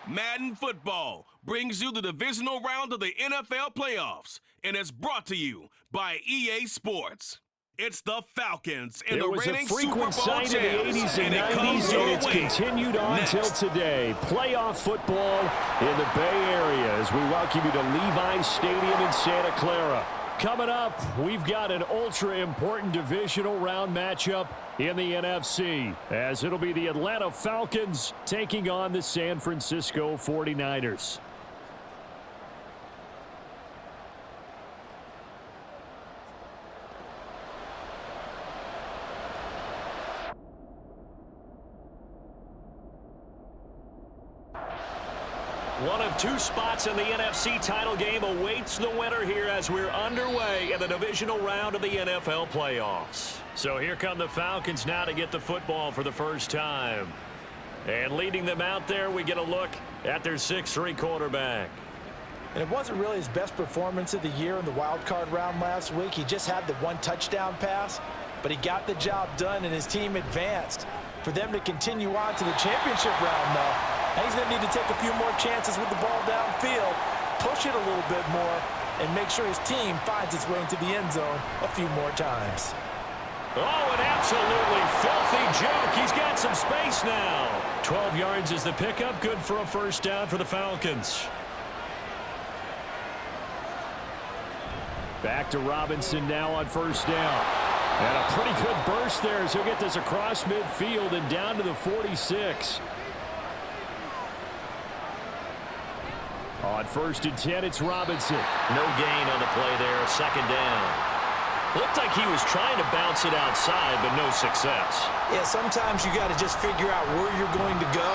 Madden Football brings you the divisional round of the NFL playoffs, and it's brought to you by EA Sports. It's the Falcons and the reigning Super Bowl champs, in the 80s and 90s, and it's continued on till today. Playoff football in the Bay Area as we welcome you to Levi's Stadium in Santa Clara. Coming up, we've got an ultra-important divisional round matchup in the NFC, as it'll be the Atlanta Falcons taking on the San Francisco 49ers. One of two spots in the NFC title game awaits the winner here as we're underway in the divisional round of the NFL playoffs. So here come the Falcons now to get the football for the first time. And leading them out there, we get a look at their 6'3" quarterback. And it wasn't really his best performance of the year in the wild card round last week. He just had the one touchdown pass, but he got the job done and his team advanced. For them to continue on to the championship round, though, and he's going to need to take a few more chances with the ball downfield, push it a little bit more, and make sure his team finds its way into the end zone a few more times. Oh, an absolutely filthy joke. He's got some space now. 12 yards is the pickup. Good for a first down for the Falcons. Back to Robinson now on first down. And a pretty good burst there as he'll get this across midfield and down to the 46. On 1st and 10, it's Robinson. No gain on the play there, second down. Looked like he was trying to bounce it outside, but no success. Yeah, sometimes you got to just figure out where you're going to go,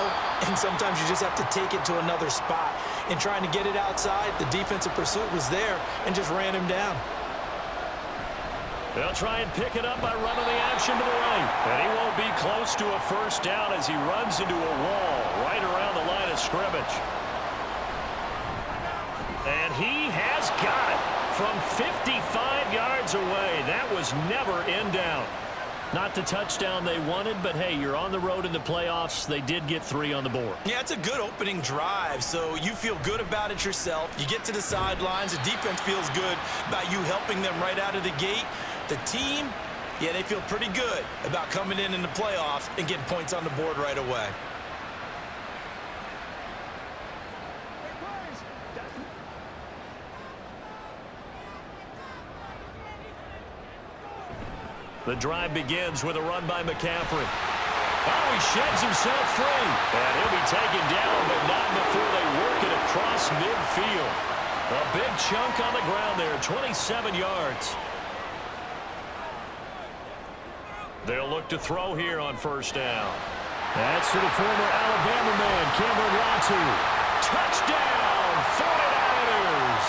and sometimes you just have to take it to another spot. In trying to get it outside, the defensive pursuit was there and just ran him down. They'll try and pick it up by running the action to the right. And he won't be close to a first down as he runs into a wall right around the line of scrimmage. And he has got it from 55 yards away. That was never in doubt. Not the touchdown they wanted, but hey, you're on the road in the playoffs. They did get 3 on the board. Yeah, it's a good opening drive, so you feel good about it yourself. You get to the sidelines. The defense feels good about you helping them right out of the gate. The team, yeah, they feel pretty good about coming in the playoffs and getting points on the board right away. The drive begins with a run by McCaffrey. Oh, he sheds himself free. And he'll be taken down, but not before they work it across midfield. A big chunk on the ground there, 27 yards. They'll look to throw here on first down. That's to the former Alabama man, Cameron Latu. Touchdown, 49ers.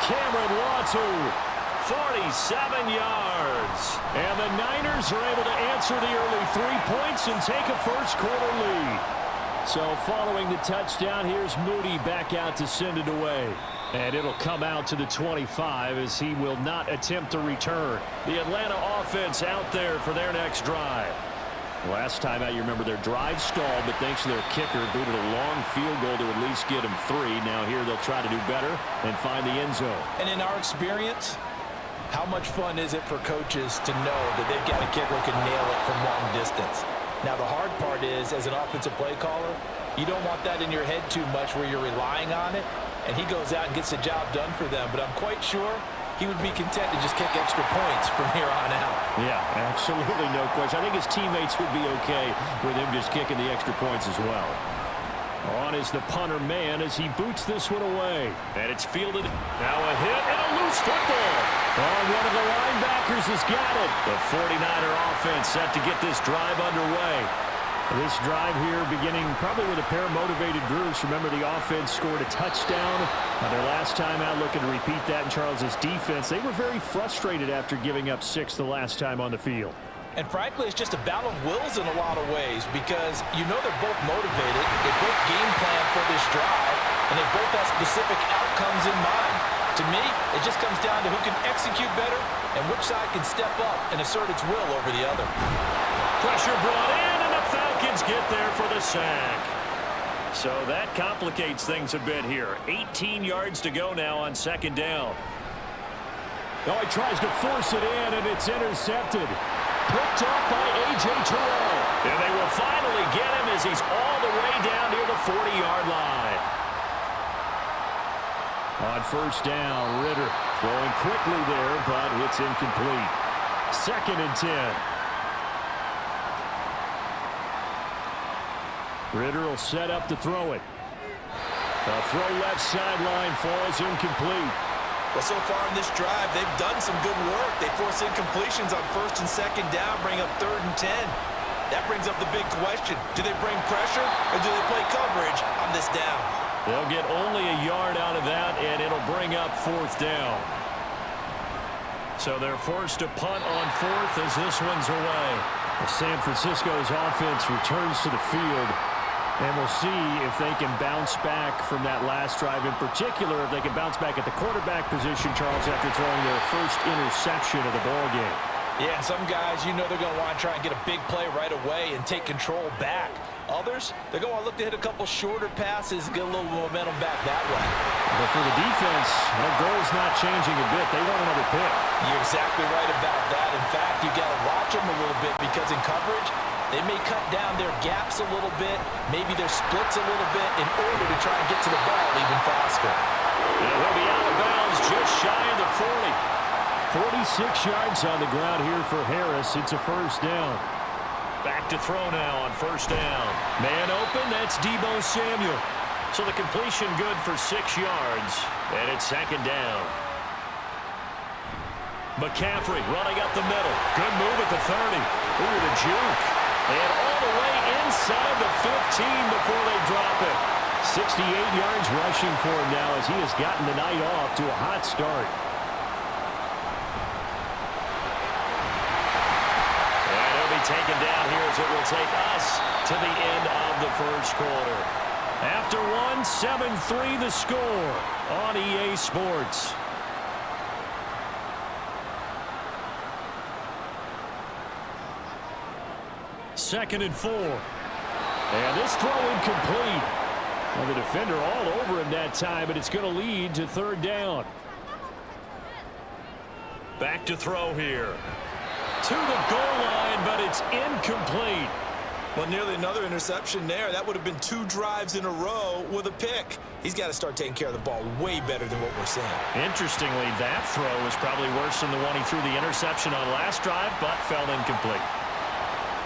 Cameron Latu. 47 yards. And the Niners are able to answer the early 3 points and take a first-quarter lead. So following the touchdown, here's Moody back out to send it away. And it'll come out to the 25 as he will not attempt to return. The Atlanta offense out there for their next drive. Last time out, you remember their drive stalled, but thanks to their kicker, booted a long field goal to at least get them 3. Now here they'll try to do better and find the end zone. And in our experience, how much fun is it for coaches to know that they've got a kicker who can nail it from long distance? Now, the hard part is, as an offensive play caller, you don't want that in your head too much where you're relying on it, and he goes out and gets the job done for them. But I'm quite sure he would be content to just kick extra points from here on out. Yeah, absolutely no question. I think his teammates would be okay with him just kicking the extra points as well. On is the punter man as he boots this one away. And it's fielded. Now a hit and a loose football. Oh, one of the linebackers has got it. The 49er offense set to get this drive underway. This drive here beginning probably with a pair of motivated groups. Remember, the offense scored a touchdown on their last time out. Looking to repeat that in Charles's defense. They were very frustrated after giving up 6 the last time on the field. And frankly, it's just a battle of wills in a lot of ways because you know they're both motivated. They both game plan for this drive, and they both have specific outcomes in mind. To me, it just comes down to who can execute better and which side can step up and assert its will over the other. Pressure brought in, and the Falcons get there for the sack. So that complicates things a bit here. 18 yards to go now on second down. Oh, he tries to force it in, and it's intercepted. Picked up by A.J. Terrell. And they will finally get him as he's all the way down near the 40-yard line. On first down, Ritter throwing quickly there, but it's incomplete. 2nd and 10. Ritter will set up to throw it. A throw left sideline falls incomplete. Well, so far in this drive, they've done some good work. They force incompletions on 1st and 2nd down, bring up 3rd and 10. That brings up the big question. Do they bring pressure or do they play coverage on this down? They'll get only a yard out of that, and it'll bring up 4th down. So they're forced to punt on 4th as this one's away. San Francisco's offense returns to the field, and we'll see if they can bounce back from that last drive. In particular, if they can bounce back at the quarterback position, Charles, after throwing their first interception of the ballgame. Yeah, and some guys, you know they're going to want to try and get a big play right away and take control back. Others, they're going to look to hit a couple shorter passes, get a little momentum back that way. But for the defense, their goal's not changing a bit. They want another pick. You're exactly right about that. In fact, you got to watch them a little bit because in coverage, they may cut down their gaps a little bit, maybe their splits a little bit in order to try and get to the ball even faster. And he'll be out of bounds just shy of the 40. 46 yards on the ground here for Harris. It's a first down. Back to throw now on first down. Man open, that's Deebo Samuel. So the completion good for 6 yards, and it's 2nd down. McCaffrey running up the middle. Good move at the 30. Ooh, the juke. And all the way inside the 15 before they drop it. 68 yards rushing for him now as he has gotten the night off to a hot start. Taken down here as it will take us to the end of the first quarter. After 7-3 the score on EA Sports. Second and 4. And this throw incomplete. Well, the defender all over him that time, but it's going to lead to 3rd down. Back to throw here. To the goal line, but it's incomplete. Well, nearly another interception there. That would have been 2 drives in a row with a pick. He's got to start taking care of the ball way better than what we're seeing. Interestingly, that throw was probably worse than the one he threw the interception on last drive, but fell incomplete.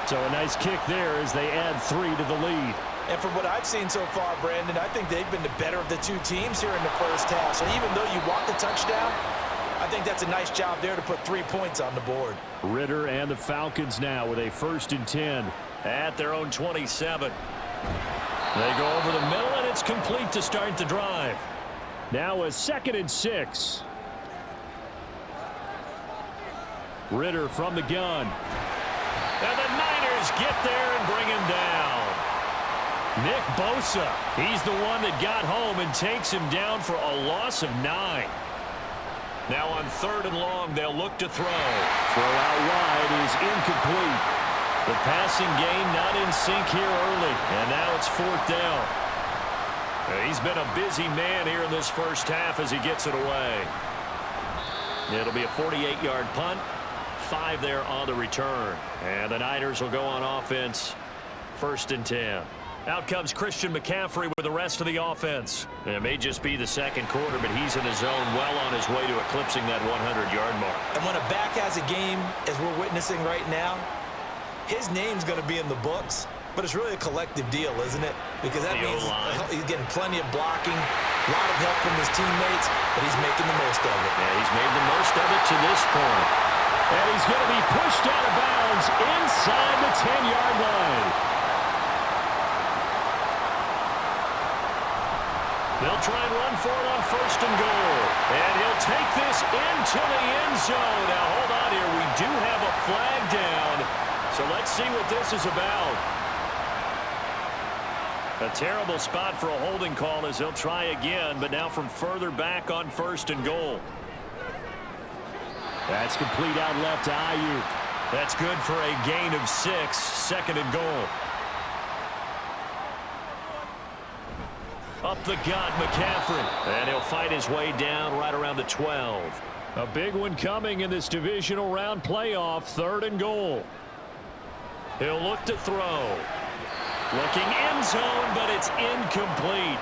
So a nice kick there as they add 3 to the lead. And from what I've seen so far, Brandon, I think they've been the better of the 2 teams here in the first half. So even though you want the touchdown, I think that's a nice job there to put 3 points on the board. Ritter and the Falcons now with a 1st and 10. At their own 27. They go over the middle, and it's complete to start the drive. Now a 2nd and 6. Ritter from the gun. And the Niners get there and bring him down. Nick Bosa, he's the one that got home and takes him down for a loss of 9. Now on 3rd and long, they'll look to throw. Throw out wide is incomplete. The passing game not in sync here early, and now it's 4th down. He's been a busy man here in this first half as he gets it away. It'll be a 48-yard punt, 5 there on the return. And the Niners will go on offense, 1st and 10. Out comes Christian McCaffrey with the rest of the offense. It may just be the 2nd quarter, but he's in his zone well on his way to eclipsing that 100-yard mark. And when a back has a game, as we're witnessing right now, his name's going to be in the books, but it's really a collective deal, isn't it? Because that means he's getting plenty of blocking, a lot of help from his teammates, but he's making the most of it. Yeah, he's made the most of it to this point. And he's going to be pushed out of bounds inside the 10-yard line. They'll try and run for it on 1st and goal. And he'll take this into the end zone. Now, hold on here. We do have a flag down. So let's see what this is about. A terrible spot for a holding call as they'll try again, but now from further back on 1st and goal. That's complete out left to Ayuk. That's good for a gain of 6, 2nd and goal. Up the gut, McCaffrey. And he'll fight his way down right around the 12. A big one coming in this divisional round playoff, 3rd and goal. He'll look to throw. Looking end zone, but it's incomplete.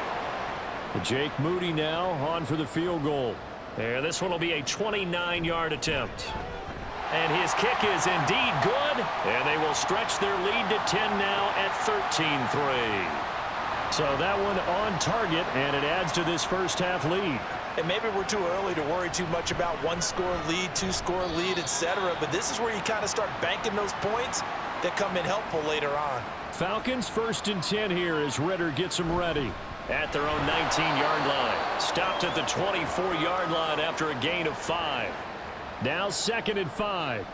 Jake Moody now on for the field goal. And this one will be a 29-yard attempt. And his kick is indeed good. And they will stretch their lead to 10 now at 13-3. So that one on target, and it adds to this first half lead. And maybe we're too early to worry too much about 1-score lead, 2-score lead, etc. But this is where you kind of start banking those points that come in helpful later on. Falcons 1st and 10 here as Ritter gets them ready. At their own 19-yard line. Stopped at the 24-yard line after a gain of 5. Now 2nd and 5.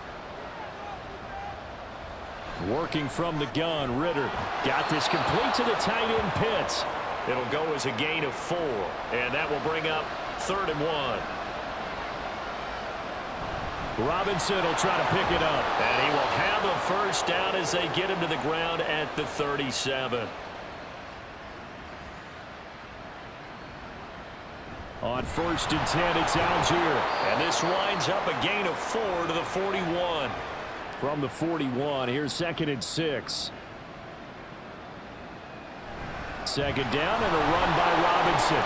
Working from the gun, Ritter got this complete to the tight end Pitts. It'll go as a gain of 4, and that will bring up 3rd and 1. Robinson will try to pick it up. And he will have a first down as they get him to the ground at the 37. On 1st and 10, it's Algier. And this winds up a gain of 4 to the 41. From the 41, here's 2nd and 6. 2nd down and a run by Robinson.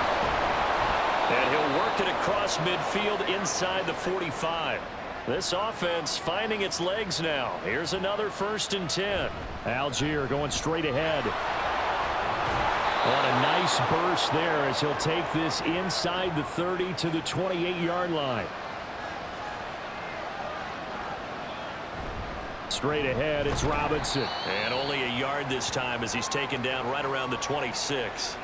And he'll work it across midfield inside the 45. This offense finding its legs now. Here's another 1st and 10. Algier going straight ahead. On a nice burst there as he'll take this inside the 30 to the 28-yard line. Straight ahead, it's Robinson. And only a yard this time as he's taken down right around the 26.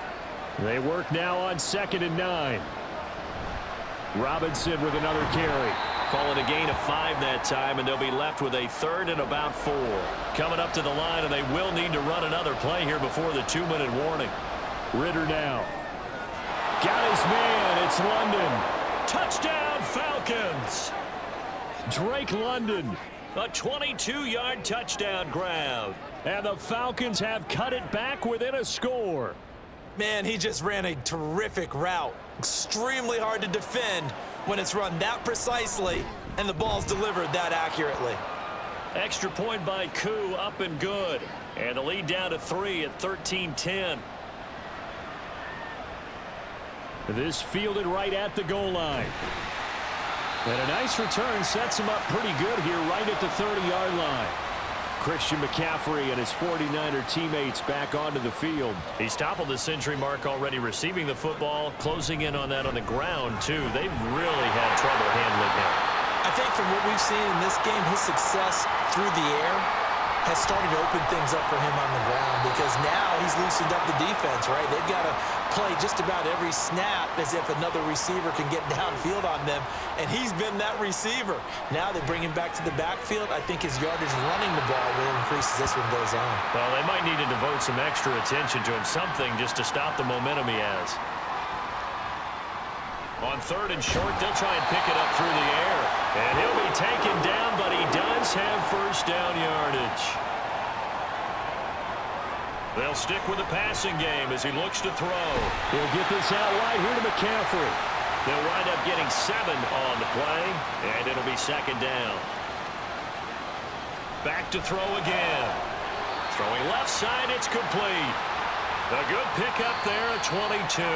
They work now on 2nd and 9. Robinson with another carry. Call it a gain of 5 that time, and they'll be left with a 3rd and about 4. Coming up to the line, and they will need to run another play here before the 2-minute warning. Ritter now. Got his man. It's London. Touchdown, Falcons. Drake London. A 22-yard touchdown grab. And the Falcons have cut it back within a score. Man, he just ran a terrific route. Extremely hard to defend when it's run that precisely and the ball's delivered that accurately. Extra point by Koo, up and good. And the lead down to 3 at 13-10. This fielded right at the goal line. And a nice return sets him up pretty good here right at the 30-yard line. Christian McCaffrey and his 49er teammates back onto the field. He's toppled the century mark already receiving the football, closing in on that on the ground, too. They've really had trouble handling him. I think from what we've seen in this game, his success through the air has started to open things up for him on the ground because now he's loosened up the defense, right? They've got to play just about every snap as if another receiver can get downfield on them, and he's been that receiver. Now they bring him back to the backfield. I think his yardage running the ball will increase as this one goes on. Well, they might need to devote some extra attention to him, something just to stop the momentum he has. On 3rd and short, they'll try and pick it up through the air. And he'll be taken down, but he does have first down yardage. They'll stick with the passing game as he looks to throw. He'll get this out right here to McCaffrey. They'll wind up getting 7 on the play, and it'll be 2nd down. Back to throw again. Throwing left side, it's complete. A good pickup there at 22.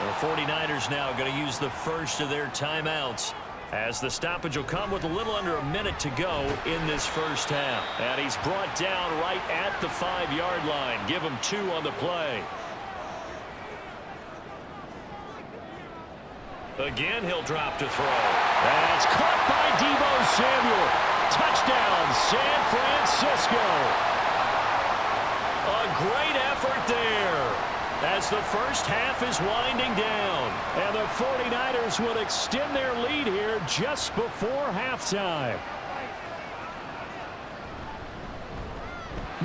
The 49ers now going to use the first of their timeouts as the stoppage will come with a little under a minute to go in this first half. And he's brought down right at the 5-yard line. Give him 2 on the play. Again, he'll drop to throw. That's caught by Deebo Samuel. Touchdown, San Francisco. A great effort there as the first half is winding down. And the 49ers will extend their lead here just before halftime.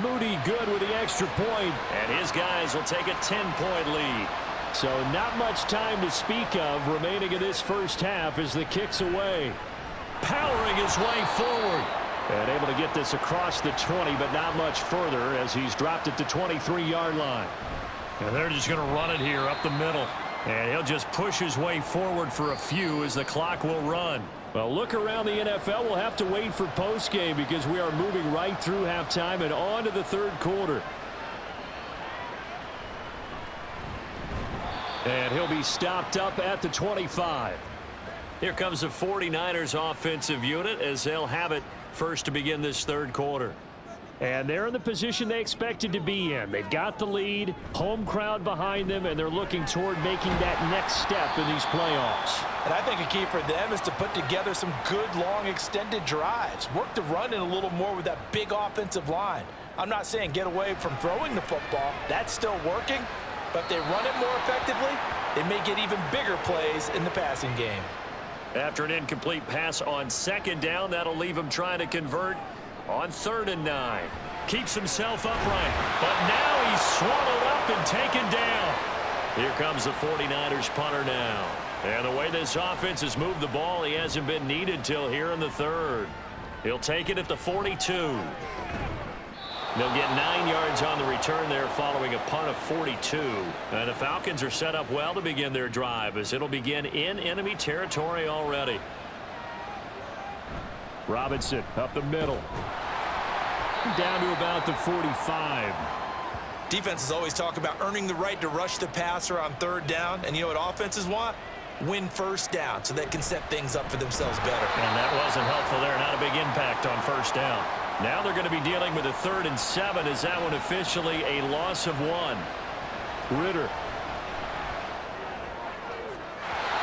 Moody good with the extra point. And his guys will take a 10-point lead. So not much time to speak of remaining in this first half as the kick's away. Powering his way forward. And able to get this across the 20, but not much further as he's dropped it to 23-yard line. And they're just going to run it here up the middle. And he'll just push his way forward for a few as the clock will run. Well, look around the NFL. We'll have to wait for postgame because we are moving right through halftime and on to the third quarter. And he'll be stopped up at the 25. Here comes the 49ers offensive unit as they'll have it first to begin this third quarter. And they're in the position they expected to be in. They've got the lead, home crowd behind them, and they're looking toward making that next step in these playoffs. And I think a key for them is to put together some good, long, extended drives. Work the run in a little more with that big offensive line. I'm not saying get away from throwing the football. That's still working. But if they run it more effectively, they may get even bigger plays in the passing game. After an incomplete pass on second down, that'll leave him trying to convert on 3rd and 9. Keeps himself upright, but now he's swallowed up and taken down. Here comes the 49ers punter now. And the way this offense has moved the ball, he hasn't been needed till here in the third. He'll take it at the 42. They'll get 9 yards on the return there following a punt of 42. And the Falcons are set up well to begin their drive as it'll begin in enemy territory already. Robinson up the middle. Down to about the 45. Defenses always talk about earning the right to rush the passer on 3rd down. And you know what offenses want? Win 1st down so they can set things up for themselves better. And that wasn't helpful there. Not a big impact on 1st down. Now they're going to be dealing with a 3rd and 7. Is that one officially a loss of 1? Ritter.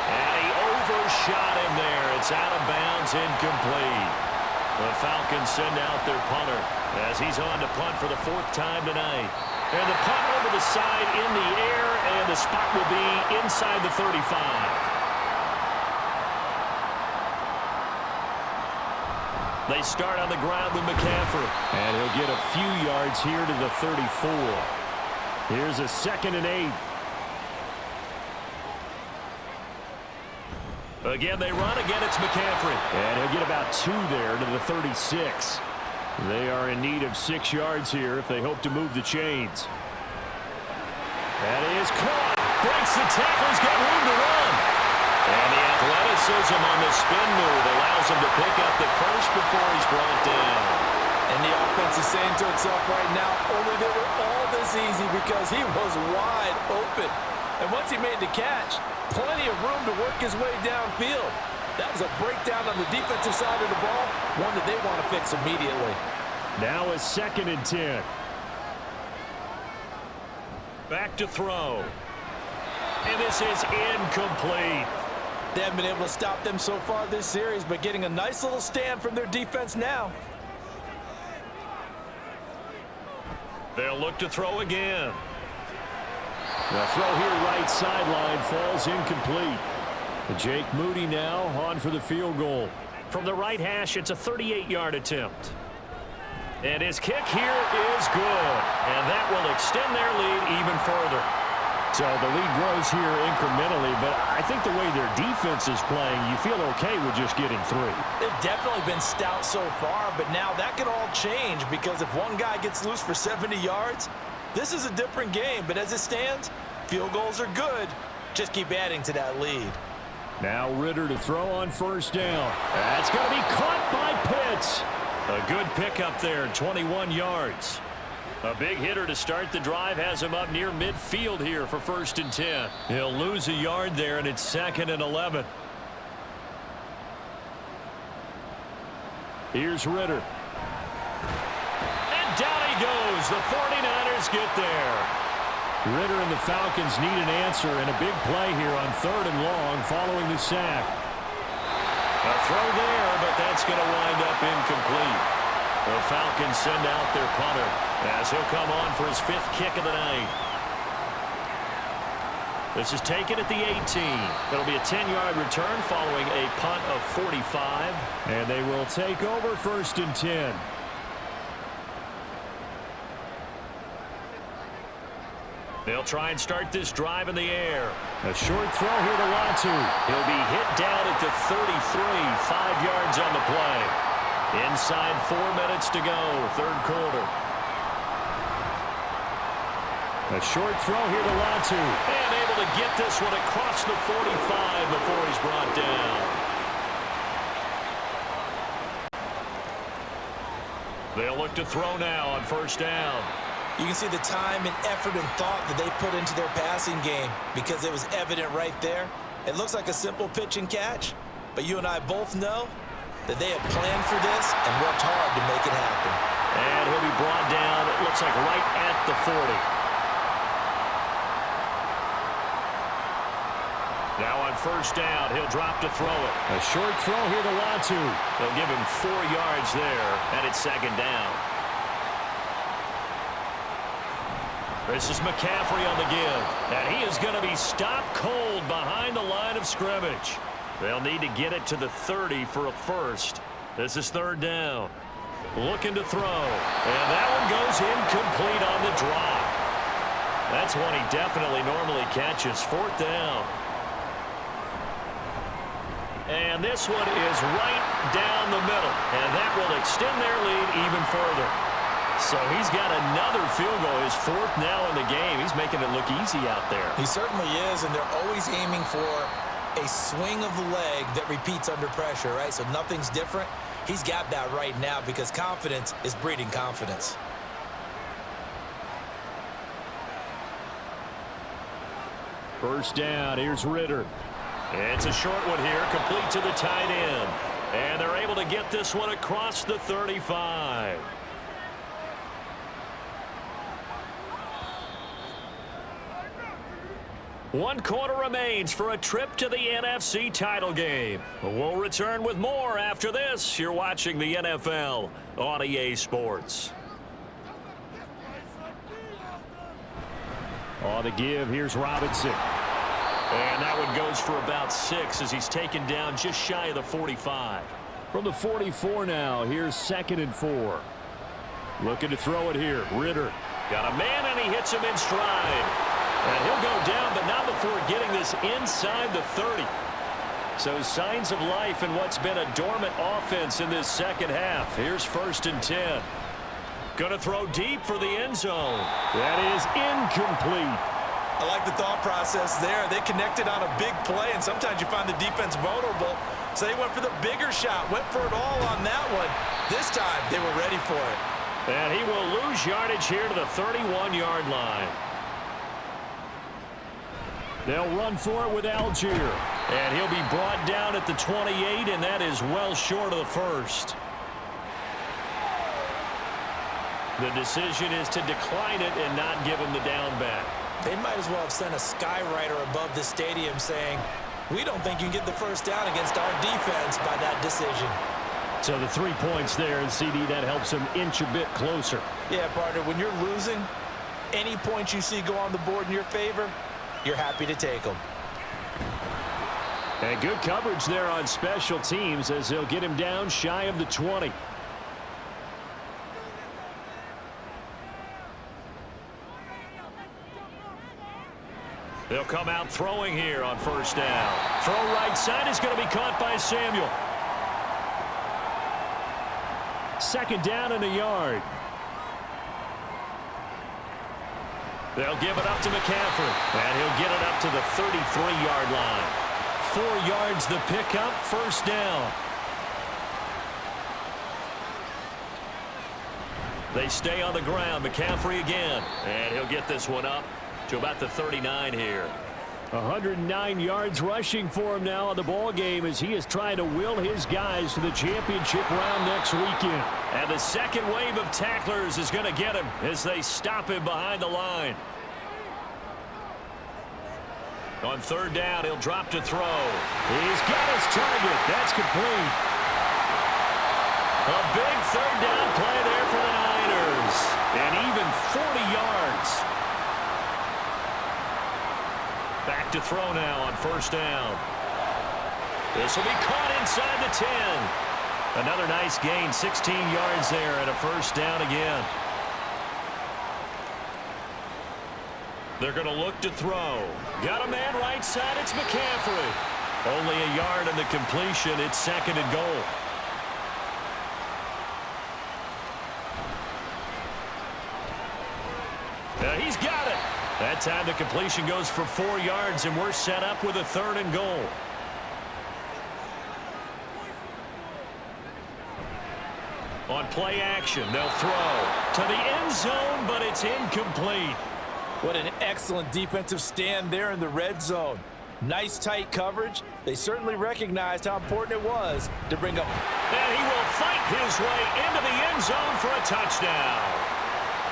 And he overshot him there. It's out of bounds, incomplete. The Falcons send out their punter as he's on to punt for the 4th time tonight. And the punt over the side in the air, and the spot will be inside the 35. They start on the ground with McCaffrey. And he'll get a few yards here to the 34. Here's a 2nd and 8. Again, they run. Again, it's McCaffrey. And he'll get about 2 there to the 36. They are in need of 6 yards here if they hope to move the chains. That is caught. Breaks the tackles, got room to run. And the athleticism on the spin move allows him to pick up the first before he's brought down. And the offense is saying to itself right now, only they were all this easy because he was wide open. And once he made the catch, plenty of room to work his way downfield. That was a breakdown on the defensive side of the ball, one that they want to fix immediately. Now a 2nd and 10. Back to throw. And this is incomplete. They haven't been able to stop them so far this series, but getting a nice little stand from their defense now. They'll look to throw again. The throw here right sideline falls incomplete. Jake Moody now on for the field goal. From the right hash, it's a 38-yard attempt. And his kick here is good. And that will extend their lead even further. So the lead grows here incrementally, but I think the way their defense is playing, you feel okay with just getting 3. They've definitely been stout so far, but now that can all change because if one guy gets loose for 70 yards, this is a different game. But as it stands, field goals are good. Just keep adding to that lead. Now Ritter to throw on 1st down. That's going to be caught by Pitts. A good pickup there, 21 yards. A big hitter to start the drive has him up near midfield here for 1st and 10. He'll lose a yard there, and it's 2nd and 11. Here's Ritter. And down he goes. The 49ers get there. Ritter and the Falcons need an answer, and a big play here on 3rd and long following the sack. A throw there, but that's going to wind up incomplete. The Falcons send out their punter as he'll come on for his 5th kick of the night. This is taken at the 18. It'll be a 10-yard return following a punt of 45. And they will take over 1st and 10. They'll try and start this drive in the air. A short throw here to Latu. He'll be hit down at the 33, 5 yards on the play. Inside 4 minutes to go, third quarter. A short throw here to Latu. And able to get this one across the 45 before he's brought down. They'll look to throw now on first down. You can see the time and effort and thought that they put into their passing game because it was evident right there. It looks like a simple pitch and catch, but you and I both know that they have planned for this and worked hard to make it happen. And he'll be brought down, it looks like right at the 40. Now on first down, he'll drop to throw it. A short throw here to Latu. They'll give him 4 yards there, and it's second down. This is McCaffrey on the give, and he is going to be stopped cold behind the line of scrimmage. They'll need to get it to the 30 for a first. This is third down. Looking to throw, and that one goes incomplete on the drop. That's one he definitely normally catches. Fourth down. And this one is right down the middle, and that will extend their lead even further. So he's got another field goal, his fourth now in the game. He's making it look easy out there. He certainly is, and they're always aiming for a swing of the leg that repeats under pressure, right? So nothing's different. He's got that right now because confidence is breeding confidence. First down, here's Ritter. It's a short one here, complete to the tight end. And they're able to get this one across the 35. One quarter remains for a trip to the NFC title game. We'll return with more after this. You're watching the NFL on EA Sports. On the give, here's Robinson. And that one goes for about 6 as he's taken down just shy of the 45. From the 44 now, here's 2nd and 4. Looking to throw it here, Ritter. Got a man and he hits him in stride. And he'll go down, but not before getting this inside the 30. So signs of life in what's been a dormant offense in this second half. Here's 1st and 10. Going to throw deep for the end zone. That is incomplete. I like the thought process there. They connected on a big play, and sometimes you find the defense vulnerable. So they went for the bigger shot, went for it all on that one. This time, they were ready for it. And he will lose yardage here to the 31-yard line. They'll run for it with Algier. And he'll be brought down at the 28, and that is well short of the first. The decision is to decline it and not give him the down back. They might as well have sent a skywriter above the stadium saying, we don't think you can get the first down against our defense by that decision. So the 3 points there, and CD, that helps him inch a bit closer. Yeah, partner, when you're losing, any points you see go on the board in your favor, you're happy to take them. And good coverage there on special teams as they'll get him down shy of the 20. They'll come out throwing here on first down. Throw right side is going to be caught by Samuel. 2nd down and a yard. They'll give it up to McCaffrey, and he'll get it up to the 33-yard line. 4 yards the pickup, first down. They stay on the ground. McCaffrey again, and he'll get this one up to about the 39 here. 109 yards rushing for him now in the ball game as he is trying to will his guys to the championship round next weekend. And the second wave of tacklers is going to get him as they stop him behind the line. On third down, he'll drop to throw. He's got his target. That's complete. A big third down play there for the Niners. And even 40 yards. Back to throw now on first down. This will be caught inside the 10. Another nice gain, 16 yards there and a first down again. They're going to look to throw. Got a man right side, it's McCaffrey. Only a yard in the completion, it's 2nd and goal. He's got it. That time the completion goes for 4 yards, and we're set up with a 3rd and goal. On play action, they'll throw to the end zone, but it's incomplete. What an excellent defensive stand there in the red zone. Nice tight coverage. They certainly recognized how important it was to bring up. And he will fight his way into the end zone for a touchdown.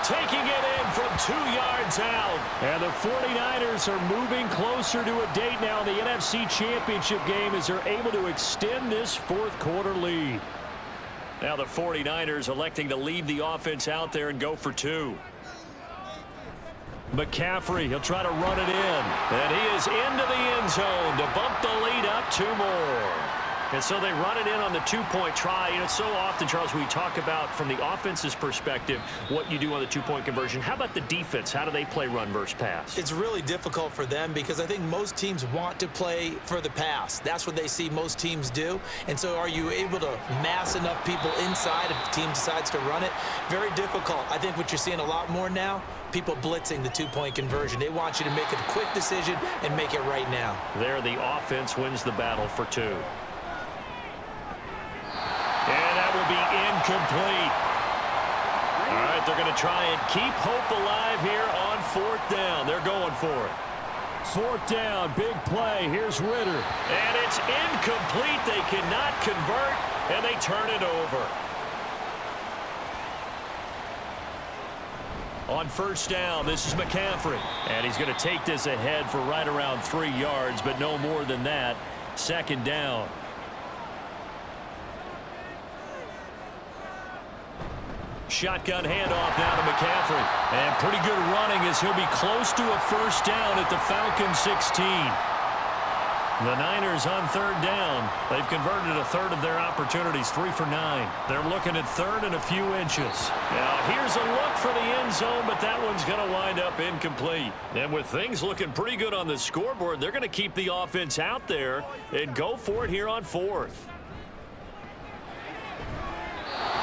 Taking it in from 2 yards out. And the 49ers are moving closer to a date now in the NFC Championship game as they're able to extend this 4th quarter lead. Now the 49ers electing to leave the offense out there and go for 2. McCaffrey, he'll try to run it in. And he is into the end zone to bump the lead up 2 more. And so they run it in on the 2-point try. You know, so often, Charles, we talk about from the offense's perspective what you do on the 2-point conversion. How about the defense? How do they play run versus pass? It's really difficult for them because I think most teams want to play for the pass. That's what they see most teams do. And so are you able to mass enough people inside if the team decides to run it? Very difficult. I think what you're seeing a lot more now, people blitzing the 2-point conversion. They want you to make a quick decision and make it right now. There, the offense wins the battle for 2. And that will be incomplete. All right, they're going to try and keep hope alive here on 4th down. They're going for it. 4th down, big play. Here's Ritter. And it's incomplete. They cannot convert, and they turn it over. On 1st down, this is McCaffrey. And he's going to take this ahead for right around 3 yards, but no more than that. 2nd down. Shotgun handoff now to McCaffrey. And pretty good running as he'll be close to a 1st down at the Falcons 16. The Niners on 3rd down. They've converted a 1/3 of their opportunities, 3 for 9. They're looking at 3rd and a few inches. Now here's a look for the end zone, but that one's going to wind up incomplete. And with things looking pretty good on the scoreboard, they're going to keep the offense out there and go for it here on 4th.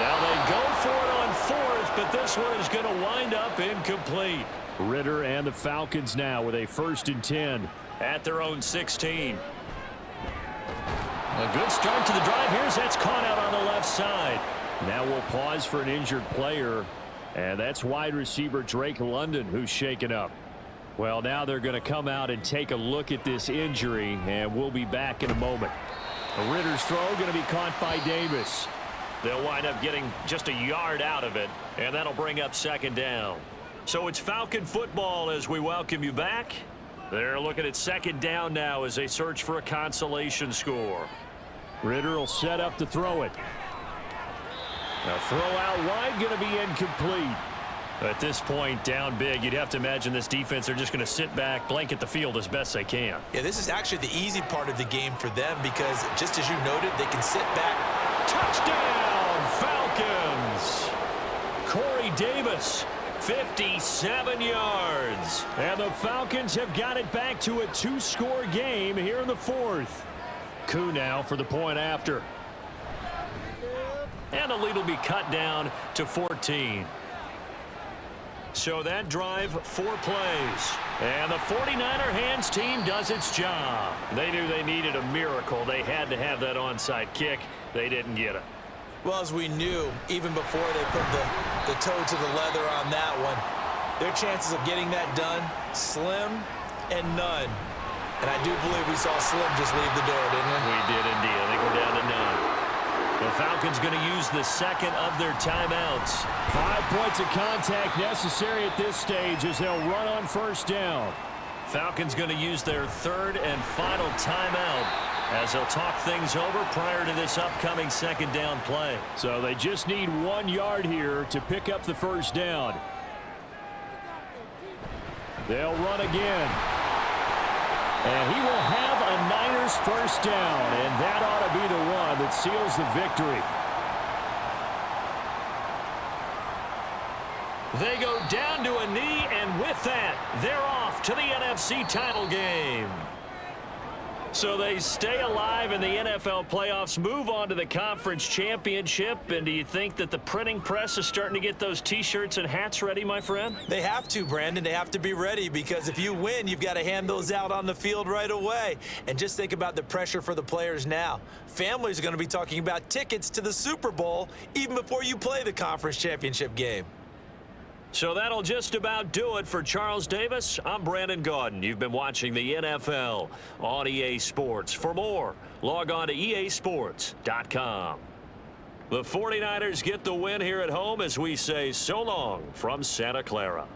Now they go for it on 4th, but this one is going to wind up incomplete. Ritter and the Falcons now with a 1st and 10. At their own 16. A good start to the drive. That's caught out on the left side. Now we'll pause for an injured player, and that's wide receiver Drake London who's shaken up. Well, now they're going to come out and take a look at this injury, and we'll be back in a moment. Ritter's throw going to be caught by Davis. They'll wind up getting just a yard out of it, and that'll bring up 2nd down. So it's Falcon football as we welcome you back. They're looking at 2nd down now as they search for a consolation score. Ritter will set up to throw it. A throw out wide going to be incomplete. At this point, down big, you'd have to imagine this defense, they're just going to sit back, blanket the field as best they can. Yeah, this is actually the easy part of the game for them because, just as you noted, they can sit back. Touchdown, Falcons! Corey Davis. 57 yards. And the Falcons have got it back to a 2-score game here in the 4th. Koo now for the point after. And the lead will be cut down to 14. So that drive, 4 plays. And the 49er hands team does its job. They knew they needed a miracle. They had to have that onside kick. They didn't get it. Well, as we knew, even before they put the toe to the leather on that one, their chances of getting that done, slim and none. And I do believe we saw Slim just leave the door, didn't we? We did indeed. I think we're down to none. The Falcons going to use the 2nd of their timeouts. 5 points of contact necessary at this stage as they'll run on 1st down. Falcons going to use their 3rd and final timeout as they'll talk things over prior to this upcoming 2nd down play. So they just need 1 yard here to pick up the 1st down. They'll run again. And he will have a Niners 1st down, and that ought to be the one that seals the victory. They go down to a knee, and with that, they're off to the NFC title game. So they stay alive in the NFL playoffs, move on to the conference championship. And do you think that the printing press is starting to get those T-shirts and hats ready, my friend? They have to, Brandon. They have to be ready because if you win, you've got to hand those out on the field right away. And just think about the pressure for the players now. Families are going to be talking about tickets to the Super Bowl even before you play the conference championship game. So that'll just about do it for Charles Davis. I'm Brandon Gaudin. You've been watching the NFL on EA Sports. For more, log on to easports.com. The 49ers get the win here at home as we say so long from Santa Clara.